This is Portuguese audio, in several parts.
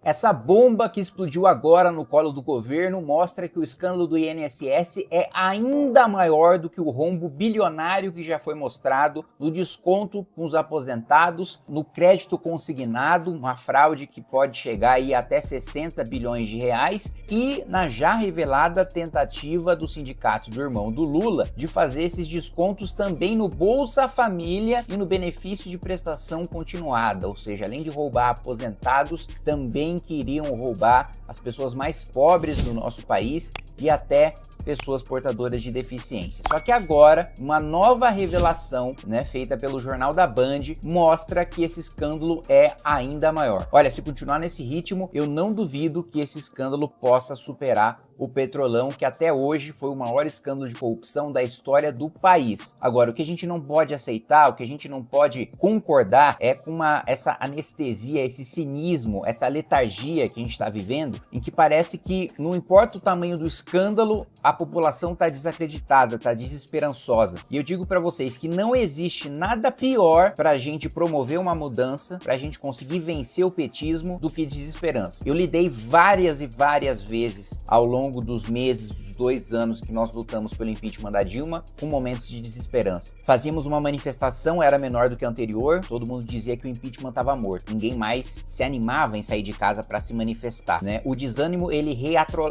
Essa bomba que explodiu agora no colo do governo mostra que o escândalo do INSS é ainda maior do que o rombo bilionário que já foi mostrado no desconto com os aposentados, no crédito consignado, uma fraude que pode chegar aí até 60 bilhões de reais, e na já revelada tentativa do sindicato do irmão do Lula de fazer esses descontos também no Bolsa Família e no benefício de prestação continuada, ou seja, além de roubar aposentados, também queriam roubar as pessoas mais pobres do nosso país e até pessoas portadoras de deficiência. Só que agora, uma nova revelação, feita pelo Jornal da Band, mostra que esse escândalo é ainda maior. Olha, se continuar nesse ritmo, eu não duvido que esse escândalo possa superar o Petrolão, que até hoje foi o maior escândalo de corrupção da história do país. Agora, o que a gente não pode aceitar, o que a gente não pode concordar é com essa anestesia, esse cinismo, essa letargia que a gente está vivendo, em que parece que não importa o tamanho do escândalo, a população está desacreditada, está desesperançosa. E eu digo para vocês que não existe nada pior para a gente promover uma mudança, para a gente conseguir vencer o petismo, do que desesperança. Eu lidei várias e várias vezes ao longo dos meses, dos 2 anos que nós lutamos pelo impeachment da Dilma, com momentos de desesperança. Fazíamos uma manifestação, era menor do que a anterior, todo mundo dizia que o impeachment estava morto. Ninguém mais se animava em sair de casa para se manifestar, O desânimo, ele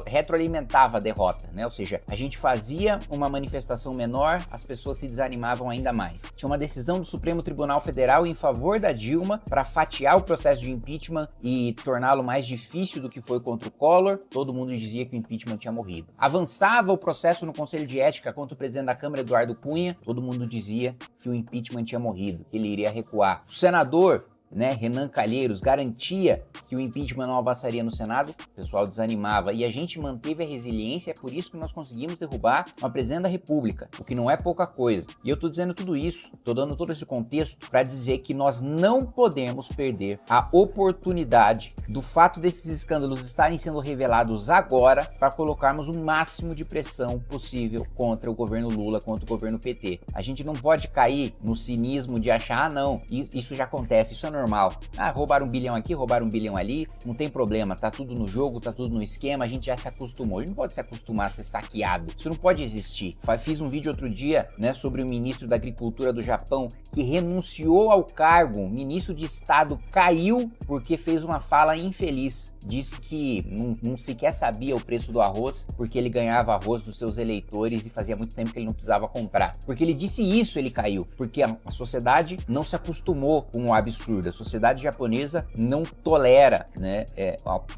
retroalimentava a derrota, Ou seja, a gente fazia uma manifestação menor, as pessoas se desanimavam ainda mais. Tinha uma decisão do Supremo Tribunal Federal em favor da Dilma para fatiar o processo de impeachment e torná-lo mais difícil do que foi contra o Collor. Todo mundo dizia que o impeachment tinha morrido. Avançava o processo no Conselho de Ética contra o presidente da Câmara, Eduardo Cunha. Todo mundo dizia que o impeachment tinha morrido, que ele iria recuar. O senador Renan Calheiros garantia que o impeachment não avançaria no Senado, o pessoal desanimava e a gente manteve a resiliência, é por isso que nós conseguimos derrubar uma presidente da República, o que não é pouca coisa. E eu tô dizendo tudo isso, tô dando todo esse contexto para dizer que nós não podemos perder a oportunidade do fato desses escândalos estarem sendo revelados agora para colocarmos o máximo de pressão possível contra o governo Lula, contra o governo PT. A gente não pode cair no cinismo de achar, não, isso já acontece, isso é normal. Roubaram 1 bilhão aqui, roubaram 1 bilhão ali, não tem problema, tá tudo no jogo, tá tudo no esquema, a gente já se acostumou. A gente não pode se acostumar a ser saqueado, isso não pode existir. Fiz um vídeo outro dia, sobre o ministro da Agricultura do Japão, que renunciou ao cargo. O ministro de Estado caiu porque fez uma fala infeliz. Disse que não sequer sabia o preço do arroz, porque ele ganhava arroz dos seus eleitores e fazia muito tempo que ele não precisava comprar. Porque ele disse isso, ele caiu. Porque a sociedade não se acostumou com o absurdo. A sociedade japonesa não tolera,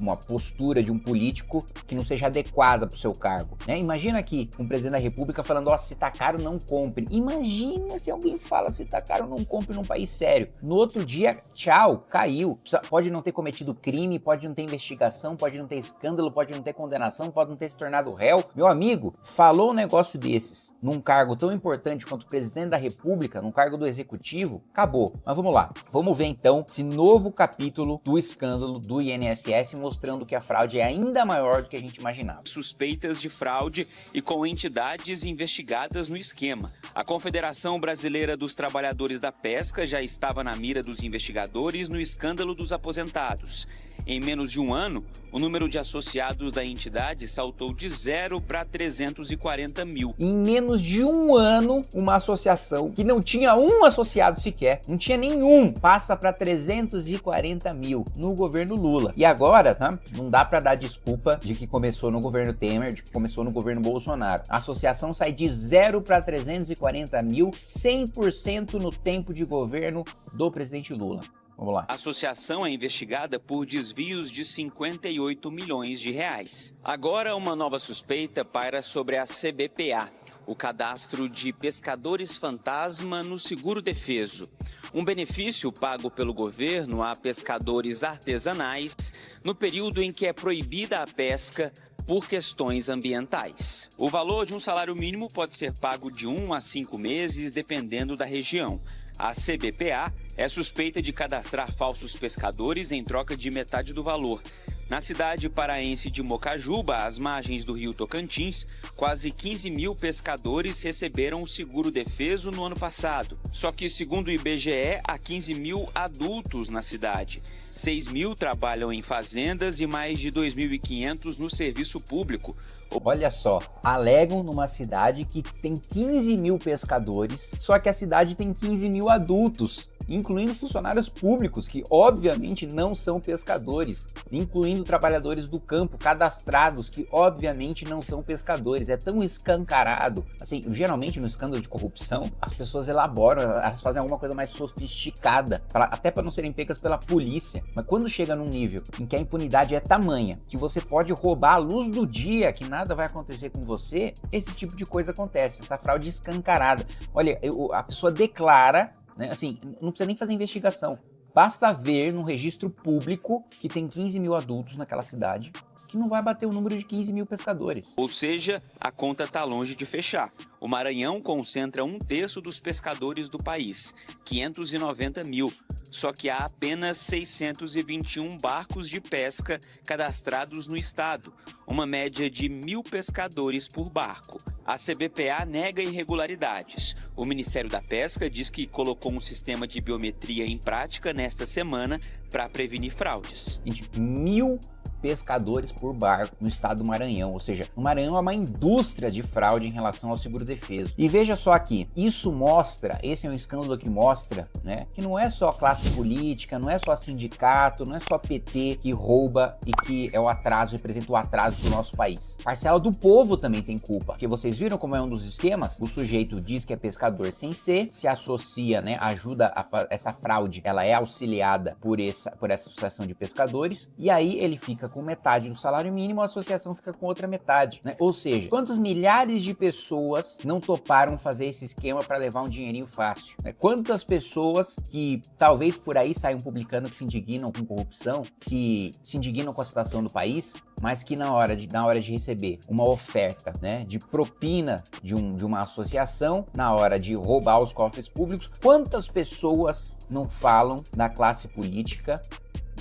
uma postura de um político que não seja adequada para o seu cargo. Imagina aqui um presidente da República falando, se tá caro, não compre. Imagina se alguém fala, se tá caro, não compre num país sério. No outro dia, tchau, caiu. Pode não ter cometido crime, pode não ter investigação, pode não ter escândalo, pode não ter condenação, pode não ter se tornado réu. Meu amigo, falou um negócio desses num cargo tão importante quanto o presidente da República, num cargo do executivo, acabou. Mas vamos lá, vamos ver então esse novo capítulo do escândalo do INSS, mostrando que a fraude é ainda maior do que a gente imaginava. Suspeitas de fraude e com entidades investigadas no esquema. A Confederação Brasileira dos Trabalhadores da Pesca já estava na mira dos investigadores no escândalo dos aposentados. Em menos de um ano, o número de associados da entidade saltou de 0 para 340 mil. Em menos de um ano, uma associação que não tinha um associado sequer, não tinha nenhum, passa para 340 mil no governo Lula. E agora, não dá para dar desculpa de que começou no governo Temer, de que começou no governo Bolsonaro. A associação sai de 0 para 340 mil, 100% no tempo de governo do presidente Lula. Vamos lá. A associação é investigada por desvios de 58 milhões de reais. Agora, uma nova suspeita paira sobre a CBPA, o cadastro de pescadores fantasma no seguro defeso. Um benefício pago pelo governo a pescadores artesanais no período em que é proibida a pesca por questões ambientais. O valor de um salário mínimo pode ser pago de 1 a 5 meses, dependendo da região. A CBPA é suspeita de cadastrar falsos pescadores em troca de metade do valor. Na cidade paraense de Mocajuba, às margens do rio Tocantins, quase 15 mil pescadores receberam o seguro defeso no ano passado. Só que, segundo o IBGE, há 15 mil adultos na cidade. 6.000 trabalham em fazendas e mais de 2.500 no serviço público. Olha só, alegam numa cidade que tem 15 mil pescadores, só que a cidade tem 15 mil adultos, incluindo funcionários públicos, que obviamente não são pescadores, incluindo trabalhadores do campo cadastrados, que obviamente não são pescadores. É tão escancarado. Assim, geralmente no escândalo de corrupção, as pessoas elaboram, elas fazem alguma coisa mais sofisticada, até para não serem pegas pela polícia. Mas quando chega num nível em que a impunidade é tamanha, que você pode roubar a luz do dia, que nada vai acontecer com você, esse tipo de coisa acontece, essa fraude escancarada. Olha, a pessoa declara, né, assim, não precisa nem fazer investigação, basta ver no registro público que tem 15 mil adultos naquela cidade, que não vai bater o número de 15 mil pescadores. Ou seja, a conta está longe de fechar. O Maranhão concentra 1/3 dos pescadores do país, 590 mil. Só que há apenas 621 barcos de pesca cadastrados no estado, uma média de 1.000 pescadores por barco. A CBPA nega irregularidades. O Ministério da Pesca diz que colocou um sistema de biometria em prática nesta semana para prevenir fraudes. 1.000 pescadores por barco no estado do Maranhão, ou seja, o Maranhão é uma indústria de fraude em relação ao seguro-defeso. E veja só aqui, isso mostra, esse é um escândalo que mostra, né, que não é só classe política, não é só sindicato, não é só PT que rouba e que é o atraso, representa o atraso do nosso país. Parcela do povo também tem culpa, porque vocês viram como é um dos esquemas? O sujeito diz que é pescador sem ser, se associa, né, ajuda essa fraude, ela é auxiliada por essa associação de pescadores, e aí ele fica com metade do salário mínimo, a associação fica com outra metade, né? Ou seja, quantas milhares de pessoas não toparam fazer esse esquema para levar um dinheirinho fácil, né? Quantas pessoas que talvez por aí saiam publicando que se indignam com corrupção, que se indignam com a situação do país, mas que na hora de receber uma oferta, né, de propina de uma associação, na hora de roubar os cofres públicos, quantas pessoas não falam da classe política,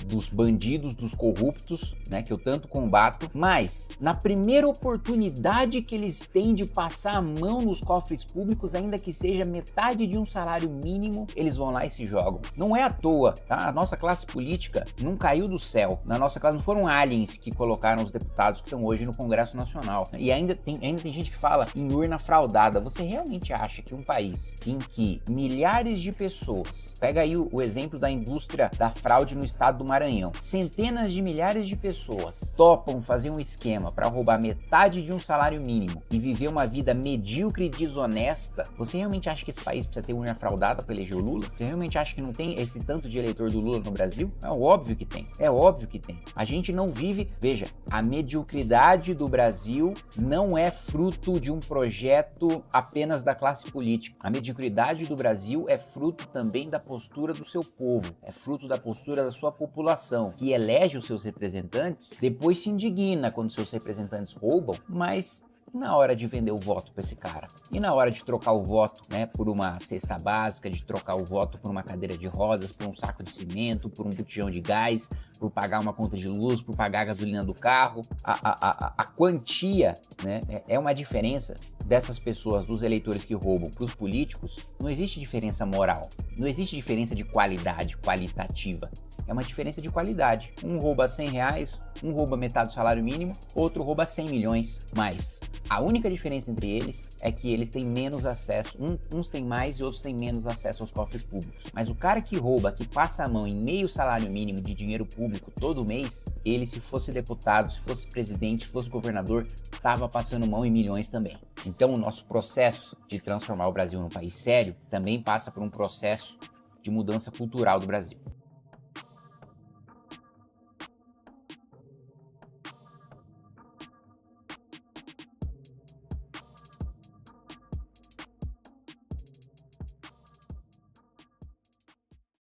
dos bandidos, dos corruptos, né, que eu tanto combato, mas na primeira oportunidade que eles têm de passar a mão nos cofres públicos, ainda que seja metade de um salário mínimo, eles vão lá e se jogam. Não é à toa, tá? A nossa classe política não caiu do céu. Na nossa classe não foram aliens que colocaram os deputados que estão hoje no Congresso Nacional. E ainda tem gente que fala em urna fraudada. Você realmente acha que um país em que milhares de pessoas, pega aí o exemplo da indústria da fraude no estado do Maranhão, centenas de milhares de pessoas topam fazer um esquema para roubar metade de um salário mínimo e viver uma vida medíocre e desonesta? Você realmente acha que esse país precisa ter urna fraudada para eleger o Lula? Você realmente acha que não tem esse tanto de eleitor do Lula no Brasil? É óbvio que tem, é óbvio que tem. A gente não vive, veja, a mediocridade do Brasil não é fruto de um projeto apenas da classe política. A mediocridade do Brasil é fruto também da postura do seu povo, é fruto da postura da sua população, que elege os seus representantes, depois se indigna quando seus representantes roubam, mas na hora de vender o voto para esse cara, e na hora de trocar o voto, né, por uma cesta básica, de trocar o voto por uma cadeira de rodas, por um saco de cimento, por um botijão de gás, por pagar uma conta de luz, por pagar a gasolina do carro, a quantia, né, é uma diferença dessas pessoas, dos eleitores que roubam para os políticos. Não existe diferença moral, não existe diferença de qualidade, qualitativa. É uma diferença de qualidade. Um rouba R$100, um rouba metade do salário mínimo, outro rouba 100 milhões mais. A única diferença entre eles é que eles têm menos acesso, uns têm mais e outros têm menos acesso aos cofres públicos. Mas o cara que rouba, que passa a mão em meio salário mínimo de dinheiro público todo mês, ele, se fosse deputado, se fosse presidente, se fosse governador, estava passando mão em milhões também. Então o nosso processo de transformar o Brasil num país sério também passa por um processo de mudança cultural do Brasil.